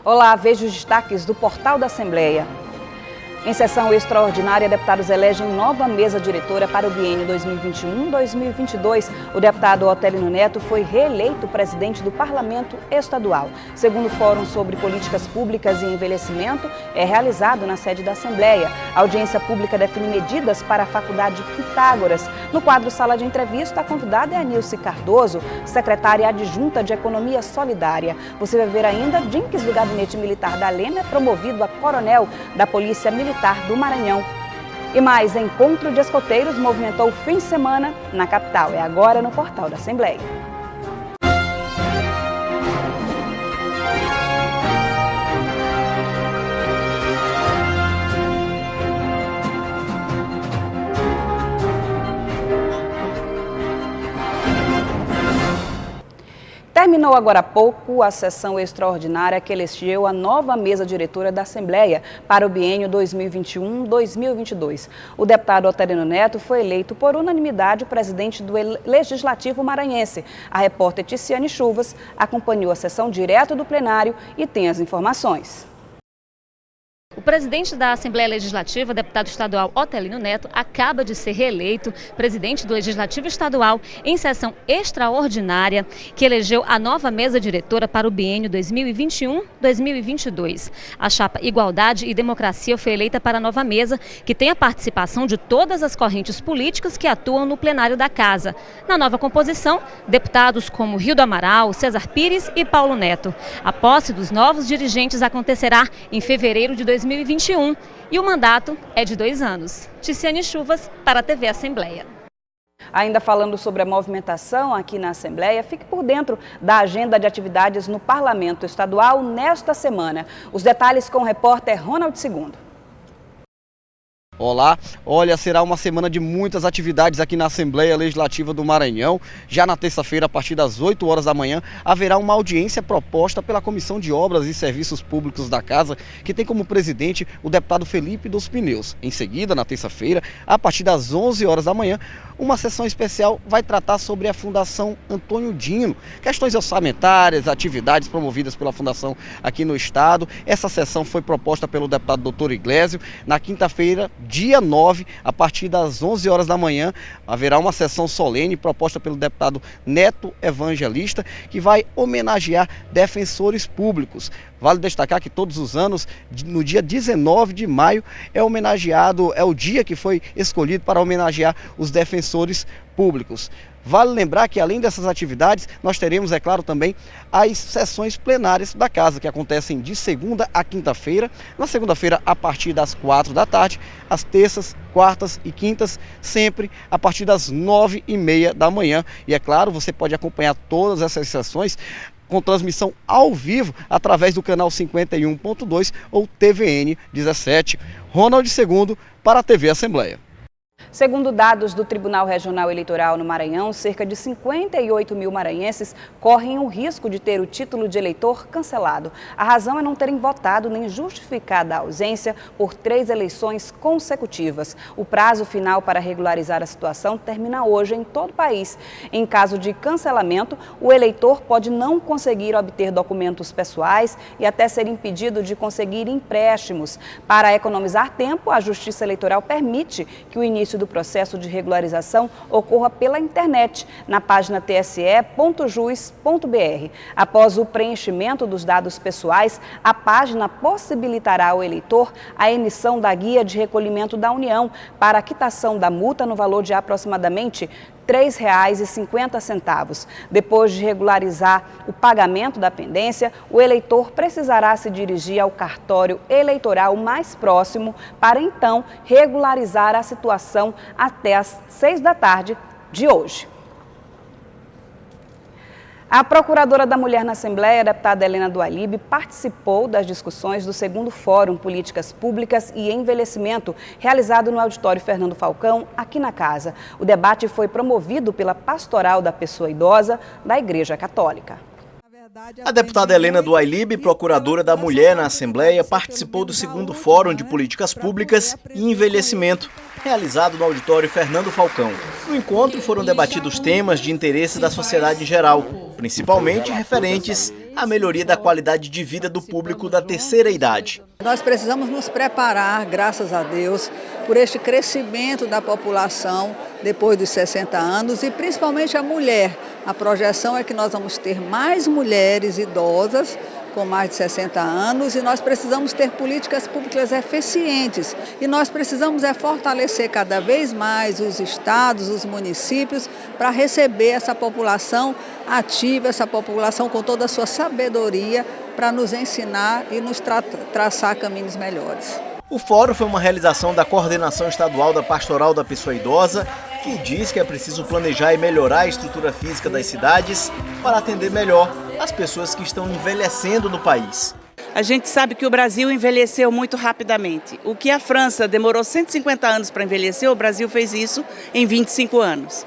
Olá, veja os destaques do Portal da Assembleia. Em sessão extraordinária, deputados elegem nova mesa diretora para o biênio 2021-2022. O deputado Otelino Neto foi reeleito presidente do Parlamento Estadual. Segundo o Fórum sobre Políticas Públicas e Envelhecimento, é realizado na sede da Assembleia. A audiência pública define medidas para a Faculdade Pitágoras. No quadro Sala de Entrevista, a convidada é a Nilce Cardoso, secretária adjunta de Economia Solidária. Você vai ver ainda Dinques do Gabinete Militar da Leme é promovido a coronel da Polícia Militar do Maranhão. E mais, encontro de escoteiros movimentou o fim de semana na capital. É agora no Portal da Assembleia. Terminou agora há pouco a sessão extraordinária que elegeu a nova mesa diretora da Assembleia para o biênio 2021-2022. O deputado Otelino Neto foi eleito por unanimidade presidente do Legislativo Maranhense. A repórter Ticiane Chuvas acompanhou a sessão direto do plenário e tem as informações. O presidente da Assembleia Legislativa, deputado estadual Otelino Neto, acaba de ser reeleito presidente do Legislativo Estadual em sessão extraordinária que elegeu a nova mesa diretora para o biênio 2021-2022. A chapa Igualdade e Democracia foi eleita para a nova mesa, que tem a participação de todas as correntes políticas que atuam no plenário da Casa. Na nova composição, deputados como Rildo Amaral, César Pires e Paulo Neto. A posse dos novos dirigentes acontecerá em fevereiro de 2021 e o mandato é de 2 anos. Ticiane Chuvas para a TV Assembleia. Ainda falando sobre a movimentação aqui na Assembleia, fique por dentro da agenda de atividades no Parlamento Estadual nesta semana. Os detalhes com o repórter Ronald II. Olá, olha, será uma semana de muitas atividades aqui na Assembleia Legislativa do Maranhão. Já na terça-feira, a partir das 8 horas da manhã, haverá uma audiência proposta pela Comissão de Obras e Serviços Públicos da Casa, que tem como presidente o deputado Felipe dos Pneus. Em seguida, na terça-feira, a partir das 11 horas da manhã, uma sessão especial vai tratar sobre a Fundação Antônio Dino, questões orçamentárias, atividades promovidas pela Fundação aqui no estado. Essa sessão foi proposta pelo deputado Dr. Iglesio. Na quinta-feira, dia 9, a partir das 11 horas da manhã, haverá uma sessão solene proposta pelo deputado Neto Evangelista, que vai homenagear defensores públicos. Vale destacar que todos os anos, no dia 19 de maio, é o dia que foi escolhido para homenagear os defensores públicos. Vale lembrar que, além dessas atividades, nós teremos, é claro, também as sessões plenárias da Casa, que acontecem de segunda a quinta-feira. Na segunda-feira, a partir das 4 da tarde, às terças, quartas e quintas, sempre a partir das 9h30 da manhã. E, é claro, você pode acompanhar todas essas sessões com transmissão ao vivo através do canal 51.2 ou TVN 17. Ronald II para a TV Assembleia. Segundo dados do Tribunal Regional Eleitoral no Maranhão, cerca de 58 mil maranhenses correm o risco de ter o título de eleitor cancelado. A razão é não terem votado nem justificada a ausência por 3 eleições consecutivas. O prazo final para regularizar a situação termina hoje em todo o país. Em caso de cancelamento, o eleitor pode não conseguir obter documentos pessoais e até ser impedido de conseguir empréstimos. Para economizar tempo, a Justiça Eleitoral permite que o início do processo de regularização ocorra pela internet, na página tse.jus.br. Após o preenchimento dos dados pessoais, a página possibilitará ao eleitor a emissão da guia de recolhimento da União para a quitação da multa no valor de aproximadamente R$ 3,50. Depois de regularizar o pagamento da pendência, o eleitor precisará se dirigir ao cartório eleitoral mais próximo para então regularizar a situação até às 6 da tarde de hoje. A Procuradora da Mulher na Assembleia, a deputada Helena do Ailib, participou das discussões do 2º Fórum Políticas Públicas e Envelhecimento, realizado no Auditório Fernando Falcão, aqui na Casa. O debate foi promovido pela Pastoral da Pessoa Idosa da Igreja Católica. A deputada Helena do Ailib, procuradora da Mulher na Assembleia, participou do 2º Fórum de Políticas Públicas e Envelhecimento, realizado no Auditório Fernando Falcão. No encontro foram debatidos temas de interesse da sociedade em geral, principalmente referentes a melhoria da qualidade de vida do público da terceira idade. Nós precisamos nos preparar, graças a Deus, por este crescimento da população depois dos 60 anos e principalmente a mulher. A projeção é que nós vamos ter mais mulheres idosas com mais de 60 anos e nós precisamos ter políticas públicas eficientes. E nós precisamos fortalecer cada vez mais os estados, os municípios, para receber essa população ativa, essa população com toda a sua sabedoria, para nos ensinar e nos traçar caminhos melhores. O fórum foi uma realização da Coordenação Estadual da Pastoral da Pessoa Idosa, que diz que é preciso planejar e melhorar a estrutura física das cidades para atender melhor as pessoas que estão envelhecendo no país. A gente sabe que o Brasil envelheceu muito rapidamente. O que a França demorou 150 anos para envelhecer, o Brasil fez isso em 25 anos.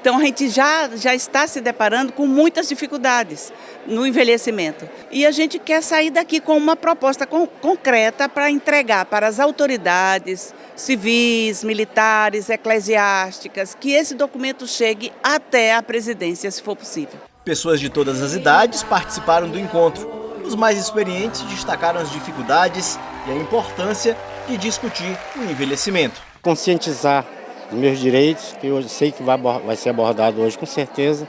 Então a gente já está se deparando com muitas dificuldades no envelhecimento. E a gente quer sair daqui com uma proposta concreta para entregar para as autoridades civis, militares, eclesiásticas, que esse documento chegue até a presidência, se for possível. Pessoas de todas as idades participaram do encontro. Os mais experientes destacaram as dificuldades e a importância de discutir o envelhecimento. Conscientizar os meus direitos, que eu sei que vai ser abordado hoje com certeza,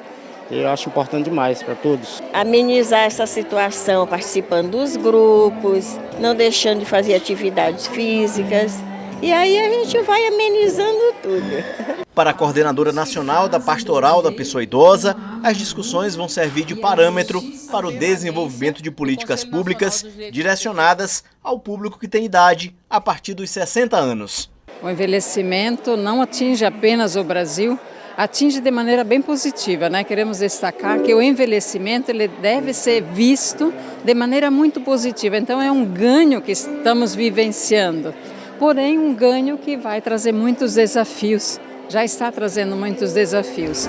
e eu acho importante demais para todos. Amenizar essa situação participando dos grupos, não deixando de fazer atividades físicas, e aí a gente vai amenizando tudo. Para a Coordenadora Nacional da Pastoral da Pessoa Idosa, as discussões vão servir de parâmetro para o desenvolvimento de políticas públicas direcionadas ao público que tem idade a partir dos 60 anos. O envelhecimento não atinge apenas o Brasil, atinge de maneira bem positiva, né? Queremos destacar que o envelhecimento ele deve ser visto de maneira muito positiva. Então é um ganho que estamos vivenciando, porém um ganho que vai trazer muitos desafios, já está trazendo muitos desafios.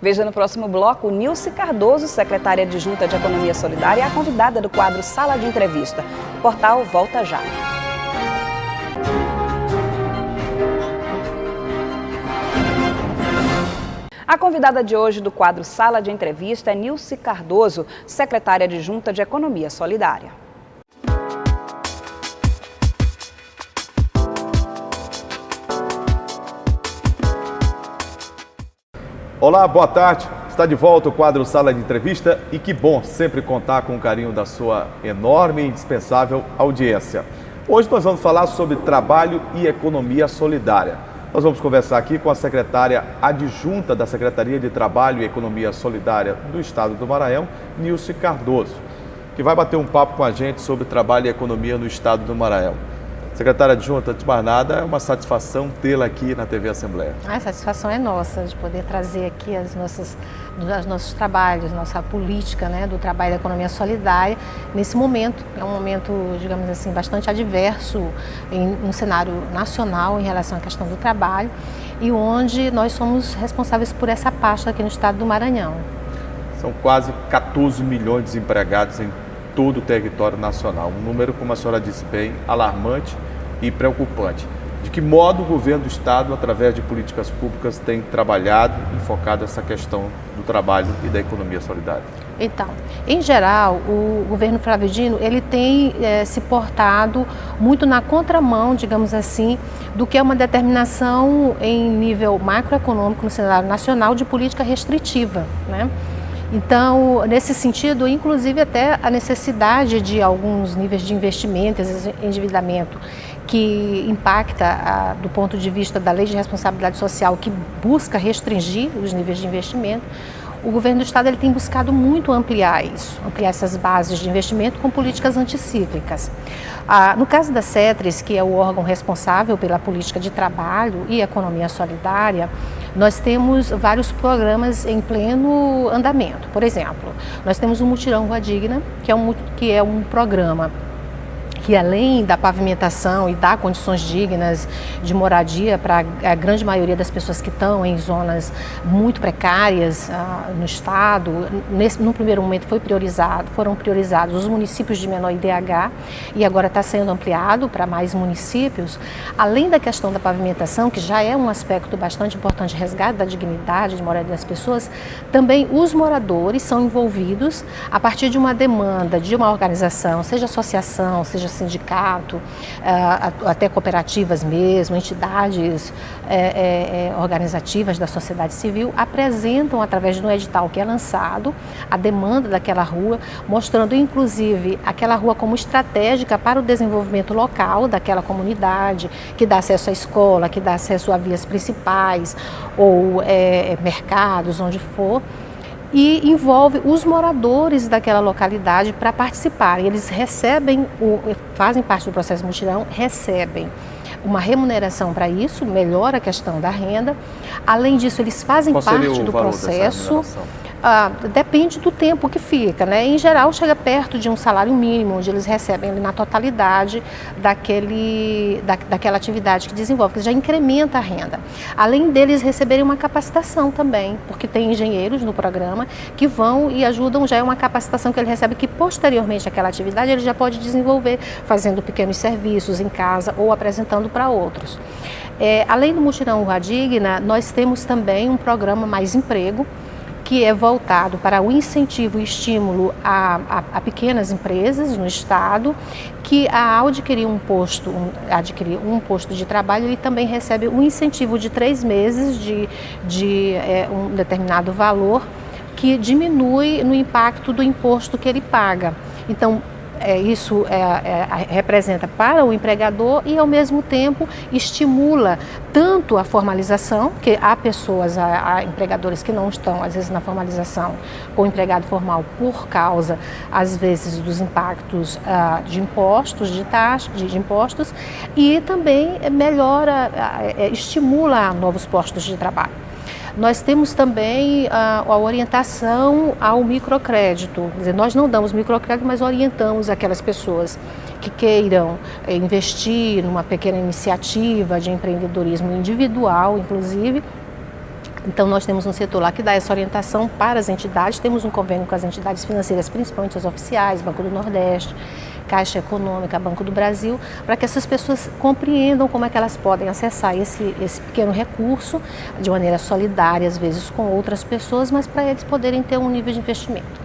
Veja no próximo bloco, Nilce Cardoso, secretária adjunta de Economia Solidária, é a convidada do quadro Sala de Entrevista. O portal volta já. A convidada de hoje do quadro Sala de Entrevista é Nilce Cardoso, secretária adjunta de Economia Solidária. Olá, boa tarde. Está de volta o quadro Sala de Entrevista e que bom sempre contar com o carinho da sua enorme e indispensável audiência. Hoje nós vamos falar sobre trabalho e economia solidária. Nós vamos conversar aqui com a secretária adjunta da Secretaria de Trabalho e Economia Solidária do Estado do Maranhão, Nilce Cardoso, que vai bater um papo com a gente sobre trabalho e economia no Estado do Maranhão. Secretária adjunta, de mais nada, é uma satisfação tê-la aqui na TV Assembleia. A satisfação é nossa de poder trazer aqui os nossos trabalhos, nossa política, né, do trabalho da economia solidária nesse momento. É um momento, digamos assim, bastante adverso em um cenário nacional em relação à questão do trabalho e onde nós somos responsáveis por essa pasta aqui no estado do Maranhão. São quase 14 milhões de desempregados em todo o território nacional. Um número, como a senhora disse bem, alarmante e preocupante. De que modo o governo do estado, através de políticas públicas, tem trabalhado e focado essa questão do trabalho e da economia solidária? Então, em geral, o governo Flávio Dino, ele tem se portado muito na contramão, digamos assim, do que é uma determinação em nível macroeconômico no cenário nacional de política restritiva, né? Então, nesse sentido, inclusive até a necessidade de alguns níveis de investimento, endividamento, que impacta do ponto de vista da Lei de Responsabilidade Social, que busca restringir os níveis de investimento, o governo do estado ele tem buscado muito ampliar isso, ampliar essas bases de investimento com políticas anticíclicas. No caso da CETRES, que é o órgão responsável pela política de trabalho e economia solidária, nós temos vários programas em pleno andamento. Por exemplo, nós temos o Mutirão Rua Digna, que é um programa que além da pavimentação e dar condições dignas de moradia para a grande maioria das pessoas que estão em zonas muito precárias no estado, no primeiro momento foram priorizados os municípios de menor IDH e agora está sendo ampliado para mais municípios. Além da questão da pavimentação, que já é um aspecto bastante importante, resgate da dignidade de moradia das pessoas, também os moradores são envolvidos a partir de uma demanda de uma organização, seja associação, seja sindicato, até cooperativas mesmo, entidades organizativas da sociedade civil, apresentam através de um edital que é lançado a demanda daquela rua, mostrando inclusive aquela rua como estratégica para o desenvolvimento local daquela comunidade, que dá acesso à escola, que dá acesso a vias principais ou mercados, onde for, e envolve os moradores daquela localidade para participarem. Eles fazem parte do processo mutirão, recebem uma remuneração para isso, melhora a questão da renda. Além disso, eles fazem parte do processo. Depende do tempo que fica, né? Em geral, chega perto de um salário mínimo, onde eles recebem ali na totalidade daquela atividade que desenvolve, que já incrementa a renda. Além deles receberem uma capacitação também, porque tem engenheiros no programa que vão e ajudam, já é uma capacitação que ele recebe que posteriormente àquela atividade ele já pode desenvolver, fazendo pequenos serviços em casa ou apresentando para outros. Além do Mutirão Rua Digna, nós temos também um programa Mais Emprego, que é voltado para o incentivo e estímulo a pequenas empresas no estado, que ao adquirir um posto de trabalho, ele também recebe um incentivo de 3 meses de um determinado valor, que diminui no impacto do imposto que ele paga. Então, isso representa para o empregador e, ao mesmo tempo, estimula tanto a formalização, que há pessoas, há empregadores que não estão, às vezes, na formalização com o empregado formal por causa, às vezes, dos impactos de impostos, de taxas, de impostos, e também estimula novos postos de trabalho. Nós temos também a orientação ao microcrédito, quer dizer, nós não damos microcrédito, mas orientamos aquelas pessoas que queiram investir numa pequena iniciativa de empreendedorismo individual, inclusive. Então nós temos um setor lá que dá essa orientação para as entidades, temos um convênio com as entidades financeiras, principalmente as oficiais, Banco do Nordeste, Caixa Econômica, Banco do Brasil, para que essas pessoas compreendam como é que elas podem acessar esse pequeno recurso de maneira solidária, às vezes com outras pessoas, mas para eles poderem ter um nível de investimento.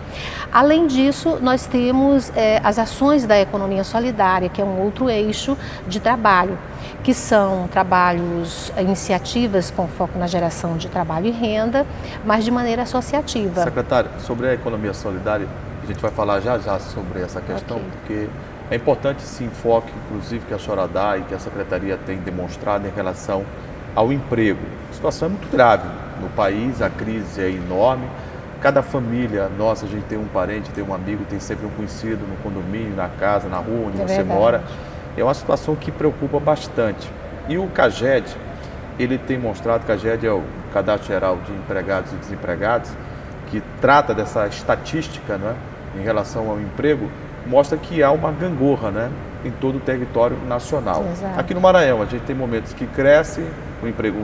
Além disso, nós temos as ações da economia solidária, que é um outro eixo de trabalho, que são trabalhos, iniciativas com foco na geração de trabalho e renda, mas de maneira associativa. Secretária, sobre a economia solidária, a gente vai falar já sobre essa questão, porque é importante esse enfoque, inclusive, que a senhora dá e que a Secretaria tem demonstrado em relação ao emprego. A situação é muito grave no país, a crise é enorme. Cada família nossa, a gente tem um parente, tem um amigo, tem sempre um conhecido no condomínio, na casa, na rua onde você mora. É uma situação que preocupa bastante. E o CAGED, ele tem mostrado, o CAGED é o Cadastro Geral de Empregados e Desempregados, que trata dessa estatística, né, em relação ao emprego, mostra que há uma gangorra, né, em todo o território nacional. Exato. Aqui no Maranhão, a gente tem momentos que cresce o emprego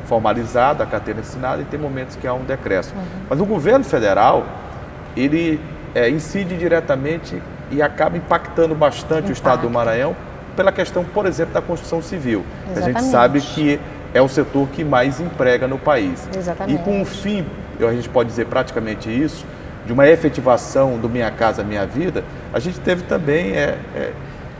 formalizado, a carteira assinada, e tem momentos que há um decréscimo. Mas o governo federal, ele incide diretamente e acaba impactando bastante o estado do Maranhão pela questão, por exemplo, da construção civil. Exatamente. A gente sabe que é o setor que mais emprega no país. Exatamente. E com o fim, a gente pode dizer praticamente isso, de uma efetivação do Minha Casa Minha Vida, a gente teve também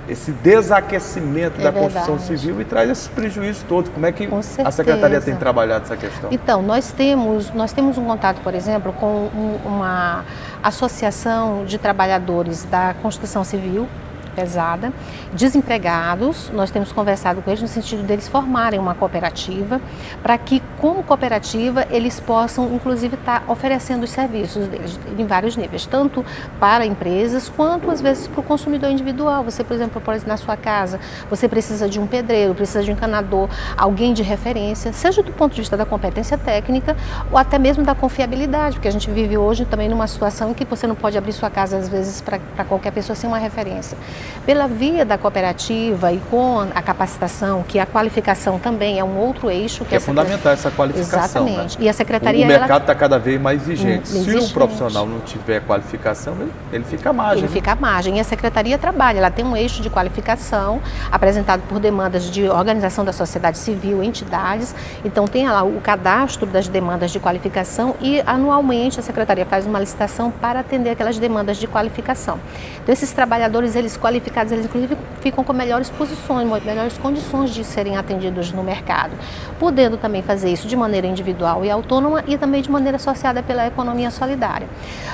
esse desaquecimento da construção civil e traz esses prejuízos todos. Como é que a Secretaria tem trabalhado essa questão? Então, nós temos um contato, por exemplo, com uma associação de trabalhadores da construção civil pesada, desempregados. Nós temos conversado com eles no sentido deles formarem uma cooperativa, para que, como cooperativa, eles possam, inclusive, estar oferecendo os serviços deles em vários níveis, tanto para empresas, quanto, às vezes, para o consumidor individual. Você, por exemplo, na sua casa, você precisa de um pedreiro, precisa de um encanador, alguém de referência, seja do ponto de vista da competência técnica, ou até mesmo da confiabilidade, porque a gente vive hoje também numa situação em que você não pode abrir sua casa, às vezes, para qualquer pessoa sem uma referência. Pela via da cooperativa e com a capacitação, que a qualificação também é um outro eixo. Que é fundamental essa qualificação. Exatamente. Né? E a Secretaria... O mercado está cada vez mais exigente. Exigente. Se o profissional não tiver qualificação, ele fica à margem. Ele fica à margem. E a Secretaria trabalha, ela tem um eixo de qualificação apresentado por demandas de organização da sociedade civil, entidades. Então tem lá o cadastro das demandas de qualificação e anualmente a Secretaria faz uma licitação para atender aquelas demandas de qualificação. Então esses trabalhadores, eles qualificados, eles inclusive ficam com melhores posições, melhores condições de serem atendidos no mercado, podendo também fazer isso de maneira individual e autônoma e também de maneira associada pela economia solidária.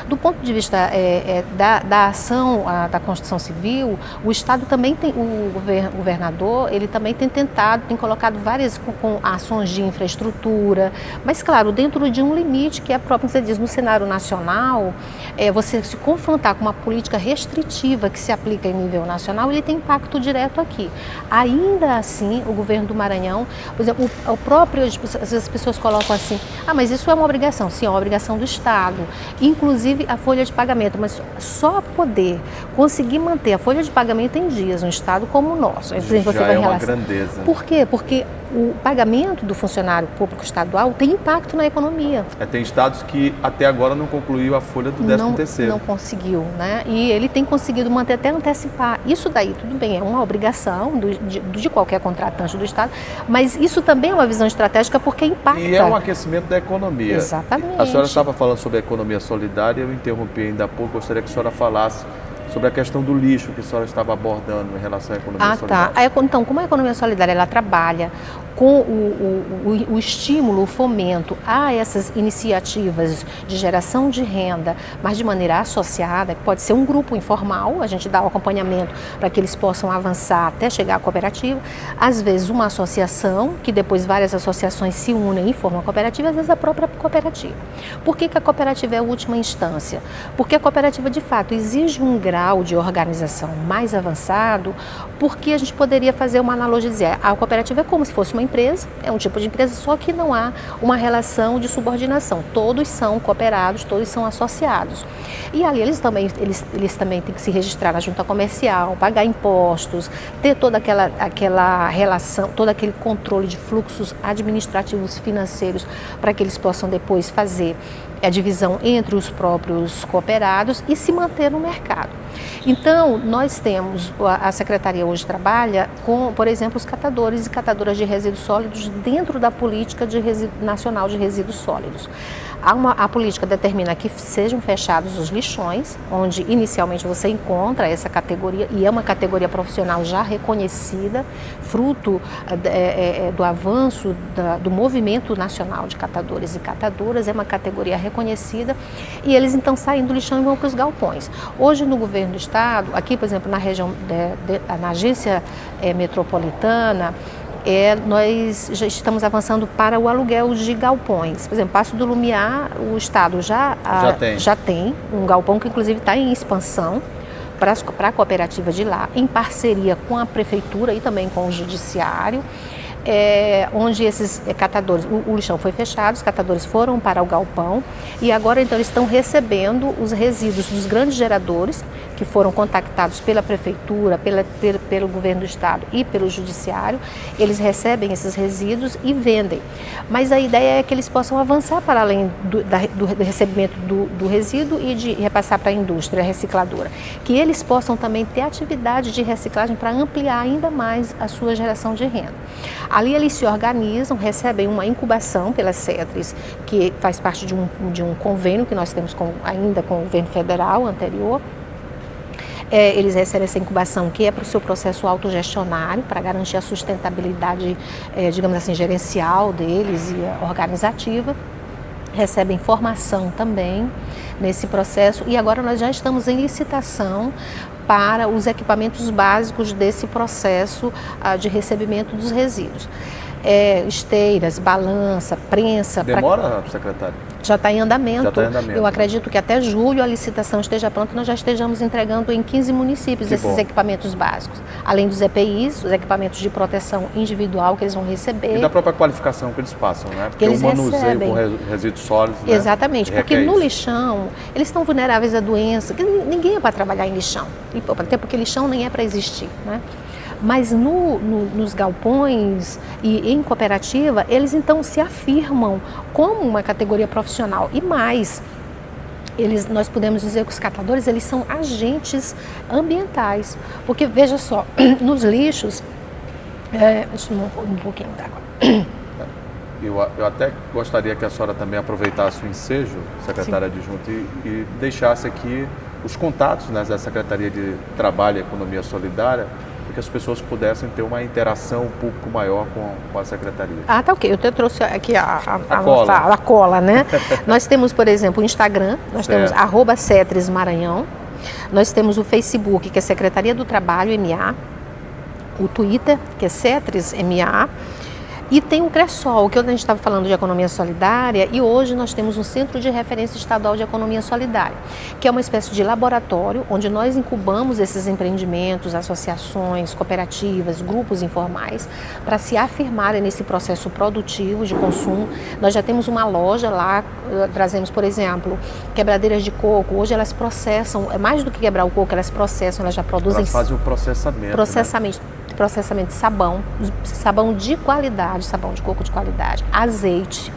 Do ponto de vista da ação da construção civil, o Estado também tem, o governador, ele também tem tentado, tem colocado várias com ações de infraestrutura, mas claro, dentro de um limite que é próprio, você diz, no cenário nacional, você se confrontar com uma política restritiva que se aplica em nível nacional, ele tem impacto direto aqui. Ainda assim, o governo do Maranhão, por exemplo, o próprio, as pessoas colocam assim, mas isso é uma obrigação. Sim, é uma obrigação do Estado, inclusive a folha de pagamento, mas só poder conseguir manter a folha de pagamento em dias, um Estado como o nosso. Já é uma grandeza. Por quê? Porque o pagamento do funcionário público estadual tem impacto na economia. Tem estados que até agora não concluiu a folha do 13º. Não conseguiu, né? E ele tem conseguido manter até antecipar. Isso daí, tudo bem, é uma obrigação de qualquer contratante do Estado, mas isso também é uma visão estratégica porque impacta. E é um aquecimento da economia. Exatamente. A senhora estava falando sobre a economia solidária, eu interrompi ainda há pouco, gostaria que a senhora falasse sobre a questão do lixo que a senhora estava abordando em relação à economia solidária. Então, como a economia solidária ela trabalha com o estímulo, o fomento a essas iniciativas de geração de renda, mas de maneira associada, que pode ser um grupo informal, a gente dá o acompanhamento para que eles possam avançar até chegar à cooperativa, às vezes uma associação, que depois várias associações se unem e formam a cooperativa, às vezes a própria cooperativa. Por que a cooperativa é a última instância? Porque a cooperativa, de fato, exige um grau de organização mais avançado, porque a gente poderia fazer uma analogia e dizer, a cooperativa é como se fosse uma empresa, é um tipo de empresa, só que não há uma relação de subordinação. Todos são cooperados, todos são associados. E ali eles também têm que se registrar na junta comercial, pagar impostos, ter toda aquela relação, todo aquele controle de fluxos administrativos financeiros para que eles possam depois fazer a divisão entre os próprios cooperados e se manter no mercado. Então, nós temos, a Secretaria hoje trabalha com, por exemplo, os catadores e catadoras de resíduos sólidos dentro da política nacional de resíduos sólidos. A política determina que sejam fechados os lixões, onde inicialmente você encontra essa categoria, e é uma categoria profissional já reconhecida, fruto do avanço do movimento nacional de catadores e catadoras, é uma categoria reconhecida, e eles então saem do lixão e vão para os galpões. Hoje no governo do estado, aqui por exemplo na região, na agência metropolitana, nós já estamos avançando para o aluguel de galpões. Por exemplo, Passo do Lumiar, o estado já tem um galpão que inclusive está em expansão para a cooperativa de lá, em parceria com a prefeitura e também com o judiciário. Onde esses catadores, o lixão foi fechado, os catadores foram para o galpão e agora então eles estão recebendo os resíduos dos grandes geradores que foram contactados pela prefeitura, pelo governo do estado e pelo judiciário. Eles recebem esses resíduos e vendem, mas a ideia é que eles possam avançar para além do recebimento do resíduo e de repassar para a indústria recicladora, que eles possam também ter atividade de reciclagem para ampliar ainda mais a sua geração de renda. Ali eles se organizam, recebem uma incubação pela CETRES, que faz parte de um convênio que nós temos ainda com o governo federal anterior. Eles recebem essa incubação que é para o seu processo autogestionário, para garantir a sustentabilidade, digamos assim, gerencial deles e organizativa. Recebem formação também nesse processo e agora nós já estamos em licitação para os equipamentos básicos desse processo de recebimento dos resíduos. esteiras, balança, prensa. Demora, secretário? Já está em andamento. Já está em andamento. Eu acredito que até julho a licitação esteja pronta e nós já estejamos entregando em 15 municípios esses equipamentos básicos. Além dos EPIs, os equipamentos de proteção individual que eles vão receber. E da própria qualificação que eles passam, né? Porque eles o manuseio recebem. com resíduos sólidos, né? Exatamente, porque no lixão, eles estão vulneráveis à doença. Ninguém é para trabalhar em lixão. Até porque lixão nem é para existir, né? Mas nos galpões e em cooperativa, eles então se afirmam como uma categoria profissional. E mais, nós podemos dizer que os catadores, eles são agentes ambientais. Porque, veja só, nos lixos... deixa eu um pouquinho d'água. Eu até gostaria que a senhora também aproveitasse o ensejo, secretária adjunta, e deixasse aqui os contatos, né, da Secretaria de Trabalho e Economia Solidária, para que as pessoas pudessem ter uma interação um pouco maior com a Secretaria. Ah, tá ok. Eu trouxe aqui a cola, né? Nós temos, por exemplo, o Instagram, nós temos @CetresMaranhão, nós temos o Facebook, que é Secretaria do Trabalho, MA, o Twitter, que é Cetres, MA, e tem o CRESOL, que a gente estava falando de economia solidária, e hoje nós temos um Centro de Referência Estadual de Economia Solidária, que é uma espécie de laboratório onde nós incubamos esses empreendimentos, associações, cooperativas, grupos informais, para se afirmarem nesse processo produtivo de consumo. Nós já temos uma loja lá, trazemos, por exemplo, quebradeiras de coco. Hoje elas processam, mais do que quebrar o coco, elas processam, elas já produzem... Elas fazem o processamento. Processamento de sabão de qualidade, sabão de coco de qualidade, azeite.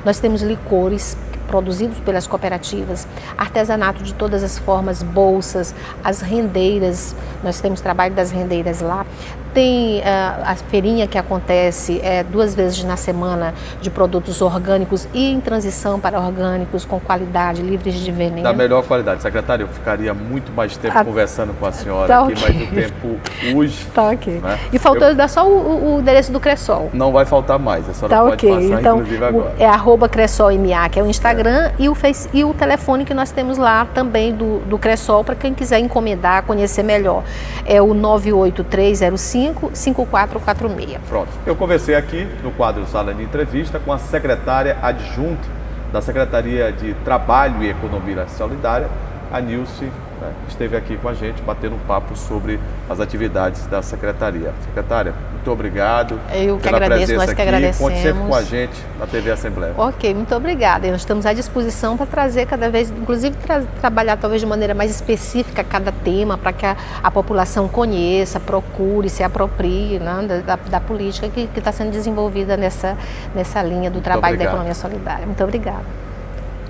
Nós temos licores produzidos pelas cooperativas, artesanato de todas as formas, bolsas, as rendeiras, nós temos trabalho das rendeiras lá. Tem a feirinha que acontece 2 vezes na semana de produtos orgânicos e em transição para orgânicos com qualidade, livres de veneno. Da melhor qualidade. Secretário, eu ficaria muito mais tempo conversando com a senhora aqui, mas o tempo urge. Tá ok. Né? E faltou dar só o endereço do CRESOL. Não vai faltar mais, a senhora pode passar, então, inclusive agora. É @CRESOLMA, que é o Instagram, e o telefone que nós temos lá também do CRESOL, para quem quiser encomendar, conhecer melhor. É o 98305 5446. Pronto. Eu conversei aqui no quadro Sala de Entrevista com a secretária adjunta da Secretaria de Trabalho e Economia Solidária, a Nilce, né, que esteve aqui com a gente batendo um papo sobre as atividades da Secretaria. Secretária, muito obrigado. Eu que agradeço, nós que agradecemos. Conte sempre com a gente na TV Assembleia. Ok, muito obrigada. Nós estamos à disposição para trazer cada vez, inclusive trabalhar talvez de maneira mais específica cada tema, para que a população conheça, procure, se aproprie, né, da política que está sendo desenvolvida nessa linha do trabalho da economia solidária. Muito obrigada.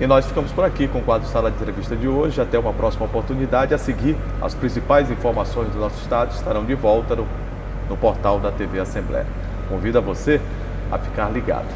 E nós ficamos por aqui com o quadro Sala de Entrevista de hoje. Até uma próxima oportunidade. A seguir, as principais informações do nosso estado estarão de volta no portal da TV Assembleia. Convido a você a ficar ligado.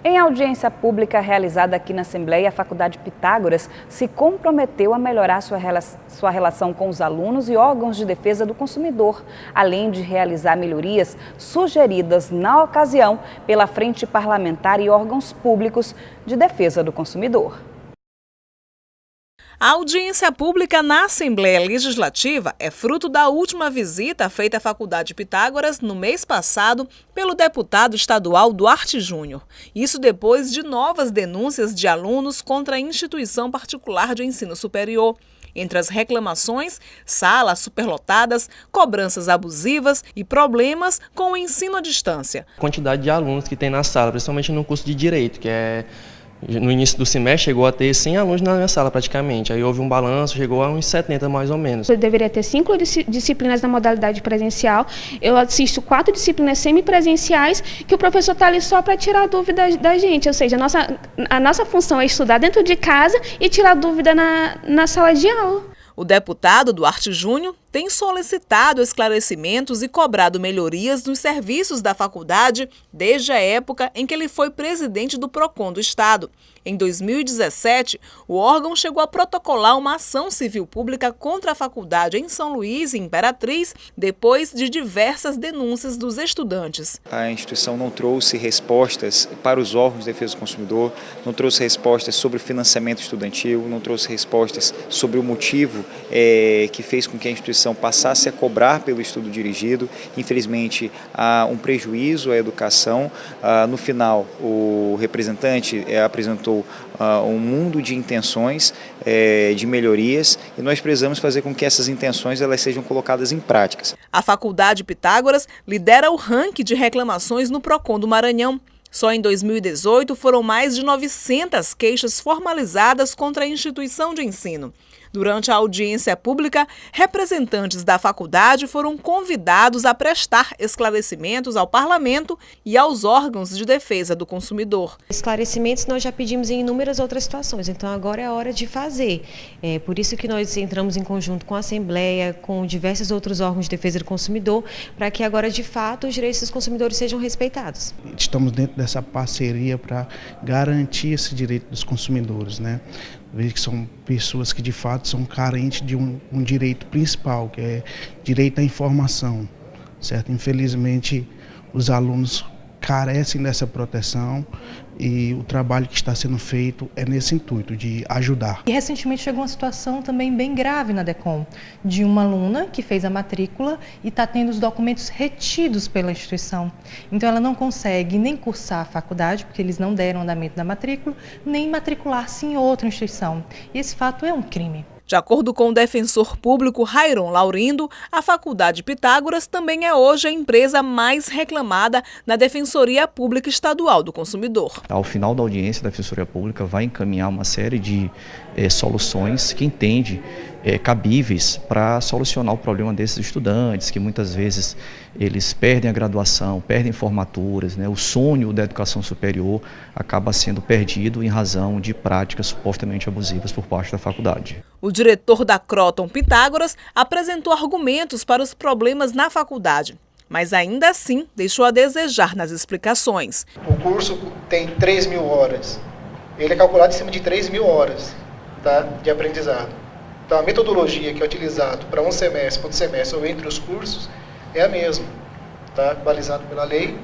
Em audiência pública realizada aqui na Assembleia, a Faculdade Pitágoras se comprometeu a melhorar sua relação com os alunos e órgãos de defesa do consumidor, além de realizar melhorias sugeridas na ocasião pela Frente Parlamentar e órgãos públicos de defesa do consumidor. A audiência pública na Assembleia Legislativa é fruto da última visita feita à Faculdade Pitágoras no mês passado pelo deputado estadual Duarte Júnior. Isso depois de novas denúncias de alunos contra a instituição particular de ensino superior. Entre as reclamações, salas superlotadas, cobranças abusivas e problemas com o ensino à distância. A quantidade de alunos que tem na sala, principalmente no curso de Direito, que no início do semestre chegou a ter 100 alunos na minha sala praticamente, aí houve um balanço, chegou a uns 70 mais ou menos. Eu deveria ter 5 disciplinas na modalidade presencial, eu assisto 4 disciplinas semipresenciais, que o professor está ali só para tirar dúvidas da gente, ou seja, a nossa função é estudar dentro de casa e tirar dúvida na sala de aula. O deputado Duarte Júnior tem solicitado esclarecimentos e cobrado melhorias nos serviços da faculdade desde a época em que ele foi presidente do PROCON do Estado. Em 2017, o órgão chegou a protocolar uma ação civil pública contra a faculdade em São Luís e Imperatriz, depois de diversas denúncias dos estudantes. A instituição não trouxe respostas para os órgãos de defesa do consumidor, não trouxe respostas sobre o financiamento estudantil, não trouxe respostas sobre o motivo que fez com que a instituição passasse a cobrar pelo estudo dirigido. Infelizmente, há um prejuízo à educação. No final, o representante apresentou um mundo de intenções, de melhorias, e nós precisamos fazer com que essas intenções elas sejam colocadas em práticas. A Faculdade Pitágoras lidera o ranking de reclamações no Procon do Maranhão. Só em 2018 foram mais de 900 queixas formalizadas contra a instituição de ensino. Durante a audiência pública, representantes da faculdade foram convidados a prestar esclarecimentos ao Parlamento e aos órgãos de defesa do consumidor. Esclarecimentos nós já pedimos em inúmeras outras situações, então agora é a hora de fazer. É por isso que nós entramos em conjunto com a Assembleia, com diversos outros órgãos de defesa do consumidor, para que agora, de fato, os direitos dos consumidores sejam respeitados. Estamos dentro dessa parceria para garantir esse direito dos consumidores, né? Vejo que são pessoas que de fato são carentes de um direito principal, que é direito à informação, certo? Infelizmente, os alunos carecem dessa proteção e o trabalho que está sendo feito é nesse intuito de ajudar. E recentemente chegou uma situação também bem grave na DECOM, de uma aluna que fez a matrícula e está tendo os documentos retidos pela instituição. Então ela não consegue nem cursar a faculdade, porque eles não deram andamento da matrícula, nem matricular-se em outra instituição. E esse fato é um crime. De acordo com o defensor público Rairon Laurindo, a Faculdade Pitágoras também é hoje a empresa mais reclamada na Defensoria Pública Estadual do Consumidor. Ao final da audiência, a Defensoria Pública vai encaminhar uma série de soluções que entende cabíveis para solucionar o problema desses estudantes, que muitas vezes eles perdem a graduação, perdem formaturas, né? O sonho da educação superior acaba sendo perdido em razão de práticas supostamente abusivas por parte da faculdade. O diretor da Croton Pitágoras apresentou argumentos para os problemas na faculdade, mas ainda assim deixou a desejar nas explicações. O curso tem 3.000 horas, ele é calculado em cima de 3.000 horas, tá, de aprendizado. Então a metodologia que é utilizada para um semestre, para outro semestre ou entre os cursos é a mesma, tá, balizado pela lei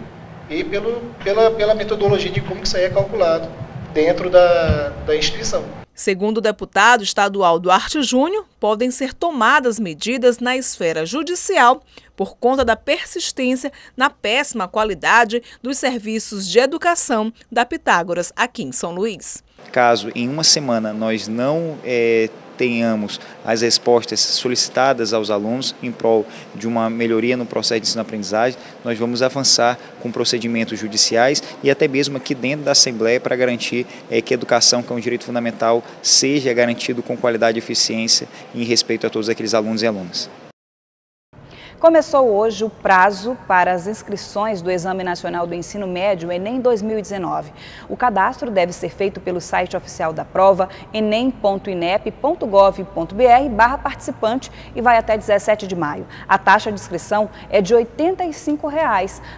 e pela metodologia de como isso aí é calculado dentro da instituição. Segundo o deputado estadual Duarte Júnior, podem ser tomadas medidas na esfera judicial por conta da persistência na péssima qualidade dos serviços de educação da Pitágoras aqui em São Luís. Caso em uma semana nós não tenhamos as respostas solicitadas aos alunos em prol de uma melhoria no processo de ensino-aprendizagem, nós vamos avançar com procedimentos judiciais e até mesmo aqui dentro da Assembleia para garantir que a educação, que é um direito fundamental, seja garantido com qualidade e eficiência em respeito a todos aqueles alunos e alunas. Começou hoje o prazo para as inscrições do Exame Nacional do Ensino Médio Enem 2019. O cadastro deve ser feito pelo site oficial da prova, enem.inep.gov.br/participante e vai até 17 de maio. A taxa de inscrição é de R$ 85.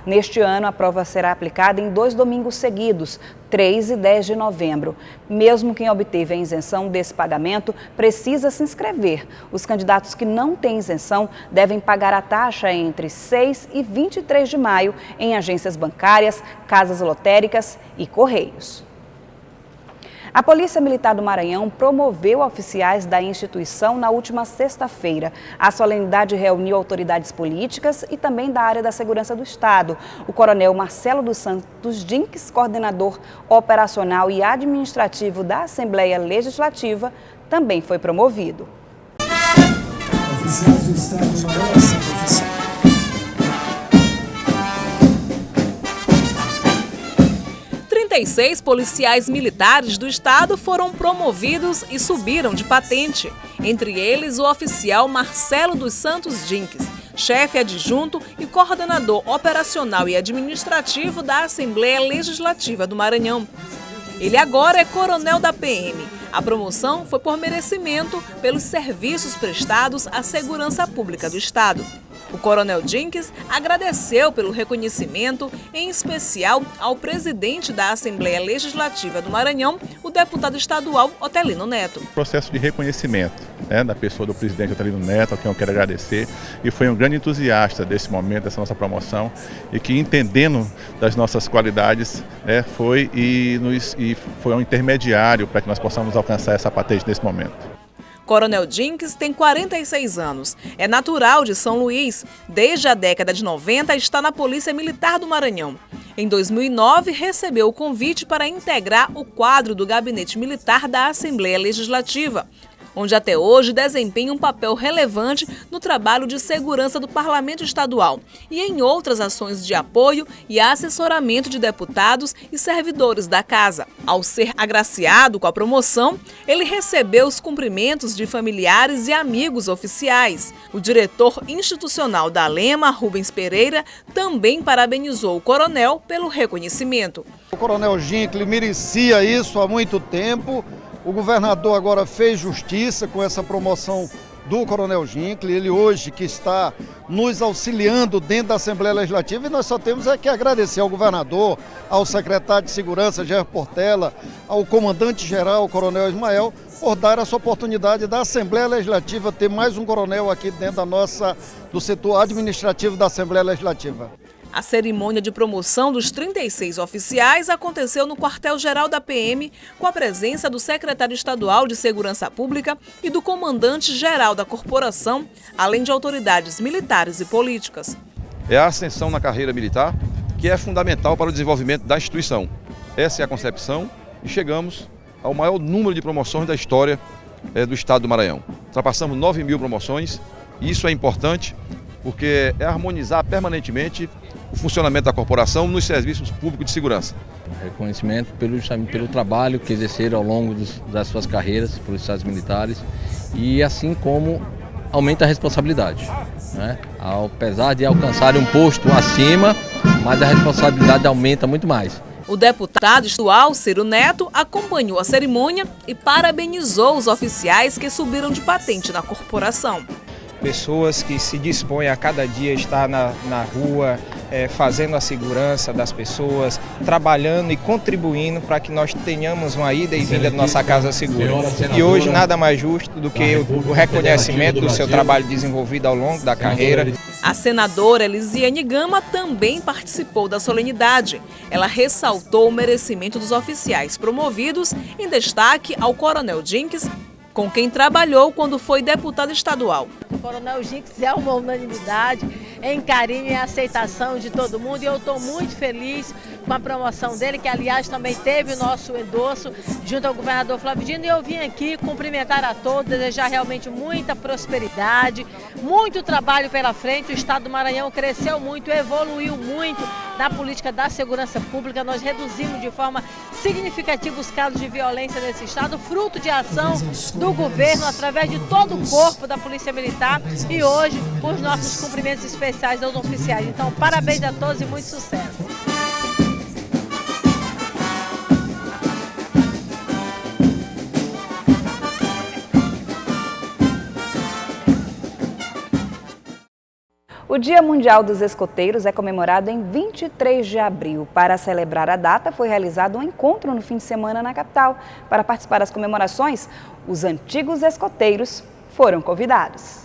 Neste ano, a prova será aplicada em 2 domingos seguidos, 3 e 10 de novembro. Mesmo quem obteve a isenção desse pagamento precisa se inscrever. Os candidatos que não têm isenção devem pagar a taxa entre 6 e 23 de maio em agências bancárias, casas lotéricas e correios. A Polícia Militar do Maranhão promoveu oficiais da instituição na última sexta-feira. A solenidade reuniu autoridades políticas e também da área da segurança do Estado. O coronel Marcelo dos Santos Dinques, coordenador operacional e administrativo da Assembleia Legislativa, também foi promovido. Oficiais do Estado do Maranhão. 36 policiais militares do estado foram promovidos e subiram de patente. Entre eles, o oficial Marcelo dos Santos Dinques, chefe adjunto e coordenador operacional e administrativo da Assembleia Legislativa do Maranhão. Ele agora é coronel da PM. A promoção foi por merecimento pelos serviços prestados à segurança pública do estado. O coronel Jenkins agradeceu pelo reconhecimento, em especial ao presidente da Assembleia Legislativa do Maranhão, o deputado estadual Otelino Neto. Processo de reconhecimento, da pessoa do presidente Otelino Neto, a quem eu quero agradecer, e foi um grande entusiasta desse momento, dessa nossa promoção, e que, entendendo das nossas qualidades, foi um intermediário para que nós possamos alcançar essa patente nesse momento. Coronel Jenkins tem 46 anos, é natural de São Luís. Desde a década de 90 está na Polícia Militar do Maranhão. Em 2009, recebeu o convite para integrar o quadro do Gabinete Militar da Assembleia Legislativa, onde até hoje desempenha um papel relevante no trabalho de segurança do Parlamento Estadual e em outras ações de apoio e assessoramento de deputados e servidores da Casa. Ao ser agraciado com a promoção, ele recebeu os cumprimentos de familiares e amigos oficiais. O diretor institucional da Alema, Rubens Pereira, também parabenizou o coronel pelo reconhecimento. O coronel Jenkins merecia isso há muito tempo. O governador agora fez justiça com essa promoção do coronel Jenkins, ele hoje que está nos auxiliando dentro da Assembleia Legislativa, e nós só temos que agradecer ao governador, ao secretário de Segurança, Jair Portela, ao comandante-geral, o coronel Ismael, por dar essa oportunidade da Assembleia Legislativa ter mais um coronel aqui dentro do setor administrativo da Assembleia Legislativa. A cerimônia de promoção dos 36 oficiais aconteceu no quartel-geral da PM, com a presença do secretário estadual de Segurança Pública e do comandante-geral da corporação, além de autoridades militares e políticas. É a ascensão na carreira militar que é fundamental para o desenvolvimento da instituição. Essa é a concepção e chegamos ao maior número de promoções da história do estado do Maranhão. Ultrapassamos 9.000 promoções e isso é importante porque é harmonizar permanentemente o funcionamento da corporação nos serviços públicos de segurança. Reconhecimento pelo trabalho que exerceram ao longo das suas carreiras, policiais militares, e assim como aumenta a responsabilidade, Apesar de alcançarem um posto acima, mas a responsabilidade aumenta muito mais. O deputado estadual Ciro Neto acompanhou a cerimônia e parabenizou os oficiais que subiram de patente na corporação. Pessoas que se dispõem a cada dia estar na rua, fazendo a segurança das pessoas, trabalhando e contribuindo para que nós tenhamos uma ida e vinda da nossa casa segura. E hoje nada mais justo do que o reconhecimento do seu trabalho desenvolvido ao longo da carreira. A senadora Elisiane Gama também participou da solenidade. Ela ressaltou o merecimento dos oficiais promovidos, em destaque ao coronel Jenkins, com quem trabalhou quando foi deputado estadual. O coronel Jenkins é uma unanimidade em carinho e aceitação de todo mundo, e eu estou muito feliz com a promoção dele, que aliás também teve o nosso endosso junto ao governador Flávio Dino, e eu vim aqui cumprimentar a todos, desejar realmente muita prosperidade, muito trabalho pela frente. O estado do Maranhão cresceu muito, evoluiu muito na política da segurança pública. Nós reduzimos de forma significativa os casos de violência nesse estado, fruto de ação do governo através de todo o corpo da Polícia Militar, e hoje os nossos cumprimentos especiais aos oficiais. Então, parabéns a todos e muito sucesso. O Dia Mundial dos Escoteiros é comemorado em 23 de abril. Para celebrar a data, foi realizado um encontro no fim de semana na capital. Para participar das comemorações, os antigos escoteiros foram convidados.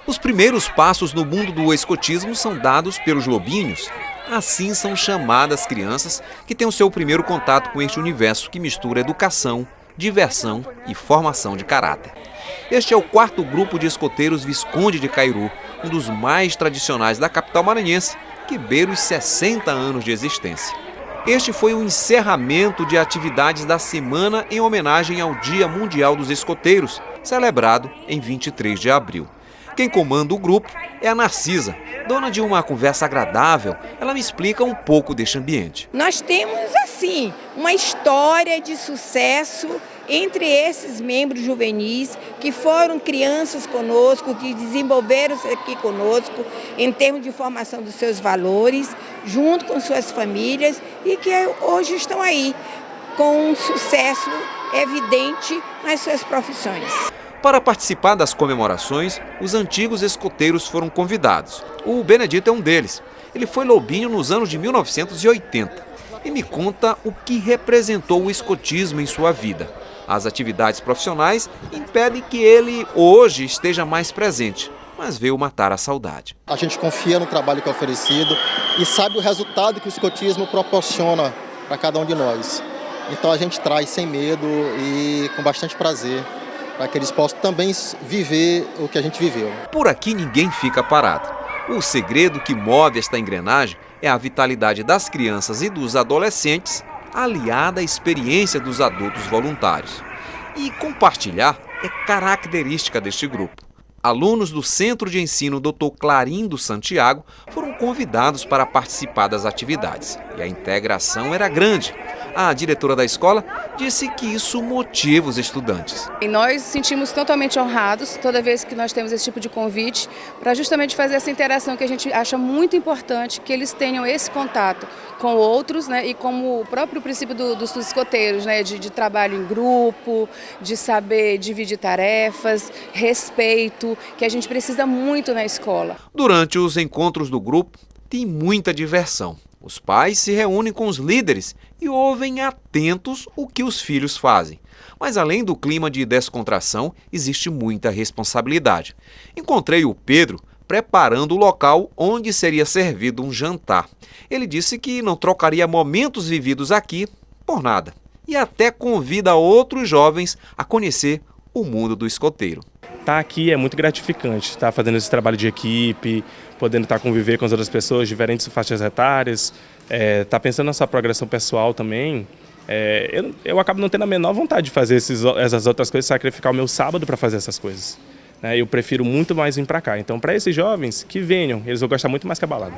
Os primeiros passos no mundo do escotismo são dados pelos lobinhos. Assim são chamadas crianças que têm o seu primeiro contato com este universo que mistura educação, diversão e formação de caráter. Este é o quarto grupo de escoteiros Visconde de Cairu, um dos mais tradicionais da capital maranhense, que beira os 60 anos de existência. Este foi o encerramento de atividades da semana em homenagem ao Dia Mundial dos Escoteiros, celebrado em 23 de abril. Quem comanda o grupo é a Narcisa, dona de uma conversa agradável. Ela me explica um pouco deste ambiente. Nós temos, assim, uma história de sucesso entre esses membros juvenis que foram crianças conosco, que desenvolveram-se aqui conosco em termos de formação dos seus valores, junto com suas famílias, e que hoje estão aí com um sucesso evidente nas suas profissões. Para participar das comemorações, os antigos escoteiros foram convidados. O Benedito é um deles. Ele foi lobinho nos anos de 1980 e me conta o que representou o escotismo em sua vida. As atividades profissionais impedem que ele hoje esteja mais presente, mas veio matar a saudade. A gente confia no trabalho que é oferecido e sabe o resultado que o escotismo proporciona para cada um de nós. Então a gente traz sem medo e com bastante prazer para que eles possam também viver o que a gente viveu. Por aqui ninguém fica parado. O segredo que move esta engrenagem é a vitalidade das crianças e dos adolescentes, aliada à experiência dos adultos voluntários. E compartilhar é característica deste grupo. Alunos do Centro de Ensino Dr. Clarindo Santiago foram convidados para participar das atividades. E a integração era grande. A diretora da escola disse que isso motiva os estudantes. E nós sentimos totalmente honrados toda vez que nós temos esse tipo de convite para justamente fazer essa interação que a gente acha muito importante, que eles tenham esse contato com outros, né, e como o próprio princípio dos escoteiros, né, de trabalho em grupo, de saber dividir tarefas, respeito, que a gente precisa muito na escola. Durante os encontros do grupo, tem muita diversão. Os pais se reúnem com os líderes e ouvem atentos o que os filhos fazem. Mas além do clima de descontração, existe muita responsabilidade. Encontrei o Pedro preparando o local onde seria servido um jantar. Ele disse que não trocaria momentos vividos aqui por nada. E até convida outros jovens a conhecer o mundo do escoteiro. Estar aqui é muito gratificante, estar fazendo esse trabalho de equipe, podendo estar conviver com as outras pessoas, diferentes faixas etárias, estar pensando na sua progressão pessoal também. Eu acabo não tendo a menor vontade de fazer essas outras coisas, sacrificar o meu sábado para fazer essas coisas. Eu prefiro muito mais vir para cá. Então, para esses jovens, que venham, eles vão gostar muito mais que a balada.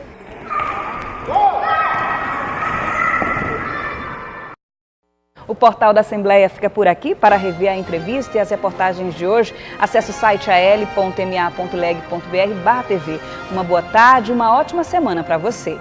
O Portal da Assembleia fica por aqui. Para rever a entrevista e as reportagens de hoje, acesse o site al.ma.leg.br/tv. Uma boa tarde e uma ótima semana para você.